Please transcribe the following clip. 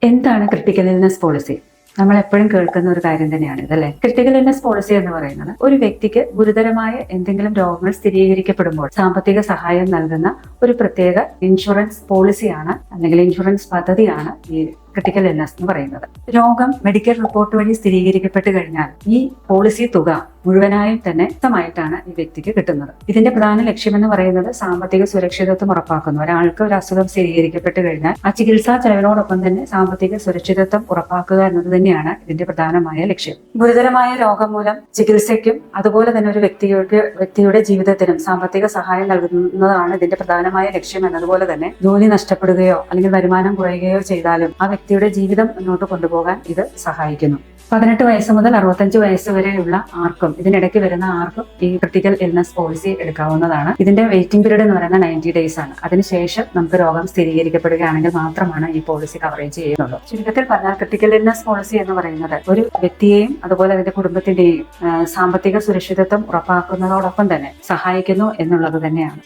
എന്താണ് critical illness policy? നമ്മൾ എപ്പോഴും കേൾക്കുന്ന ഒരു കാര്യം തന്നെയാണ് ഇതല്ലേ. ക്രിട്ടിക്കൽ ഇൽനെസ് പോളിസി എന്ന് പറയുന്നത് ഒരു വ്യക്തിക്ക് ഗുരുതരമായ എന്തെങ്കിലും രോഗങ്ങൾ സ്ഥിരീകരിക്കപ്പെടുമ്പോൾ സാമ്പത്തിക സഹായം നൽകുന്ന ഒരു പ്രത്യേക ഇൻഷുറൻസ് പോളിസിയാണ്, അല്ലെങ്കിൽ ഇൻഷുറൻസ് പദ്ധതിയാണ് ഈ ക്രിട്ടിക്കൽ ഇൽനെസ് എന്ന് പറയുന്നത്. രോഗം മെഡിക്കൽ റിപ്പോർട്ട് വഴി സ്ഥിരീകരിക്കപ്പെട്ട് കഴിഞ്ഞാൽ ഈ പോളിസി തുക മുഴുവനായും തന്നെ വ്യക്തമായിട്ടാണ് ഈ വ്യക്തിക്ക് കിട്ടുന്നത്. ഇതിന്റെ പ്രധാന ലക്ഷ്യം എന്ന് പറയുന്നത് സാമ്പത്തിക സുരക്ഷിതത്വം ഉറപ്പാക്കുന്നു. ഒരാൾക്ക് ഒരു അസുഖം സ്ഥിരീകരിക്കപ്പെട്ട് കഴിഞ്ഞാൽ ആ ചികിത്സാ ചെലവിനോടൊപ്പം തന്നെ സാമ്പത്തിക സുരക്ഷിതത്വം ഉറപ്പാക്കുക എന്നത് തന്നെയാണ് ഇതിന്റെ പ്രധാനമായ ലക്ഷ്യം. ഗുരുതരമായ രോഗം മൂലം ചികിത്സയ്ക്കും അതുപോലെ തന്നെ ഒരു വ്യക്തിയുടെ ജീവിതത്തിനും സാമ്പത്തിക സഹായം നൽകുന്നതാണ് ഇതിന്റെ പ്രധാനമായ ലക്ഷ്യം. എന്നതുപോലെ തന്നെ ജോലി നഷ്ടപ്പെടുകയോ അല്ലെങ്കിൽ വരുമാനം കുറയുകയോ ചെയ്താലും ആ വ്യക്തിയുടെ ജീവിതം മുന്നോട്ട് കൊണ്ടുപോകാൻ ഇത് സഹായിക്കുന്നു. 18 വയസ്സ് മുതൽ 65 വയസ്സ് വരെയുള്ള ആർക്കും, ഇതിനിടയ്ക്ക് വരുന്ന ആർക്കും ഈ ക്രിട്ടിക്കൽ ഇൽനെസ് പോളിസി എടുക്കാവുന്നതാണ്. ഇതിന്റെ വെയിറ്റിംഗ് പീരീഡ് എന്ന് പറയുന്നത് 90 ഡേയ്സ് ആണ്. അതിനുശേഷം നമുക്ക് രോഗം സ്ഥിരീകരിക്കപ്പെടുകയാണെങ്കിൽ മാത്രമാണ് ഈ പോളിസി കവറേജ് ചെയ്യുന്നുള്ളൂ. ചുരുക്കത്തിൽ പറഞ്ഞാൽ ക്രിട്ടിക്കൽ ഇൽനെസ് പോളിസി എന്ന് പറയുന്നത് ഒരു വ്യക്തിയെയും അതുപോലെ അതിന്റെ കുടുംബത്തിന്റെയും സാമ്പത്തിക സുരക്ഷിതത്വം ഉറപ്പാക്കുന്നതോടൊപ്പം തന്നെ സഹായിക്കുന്നു എന്നുള്ളത് തന്നെയാണ്.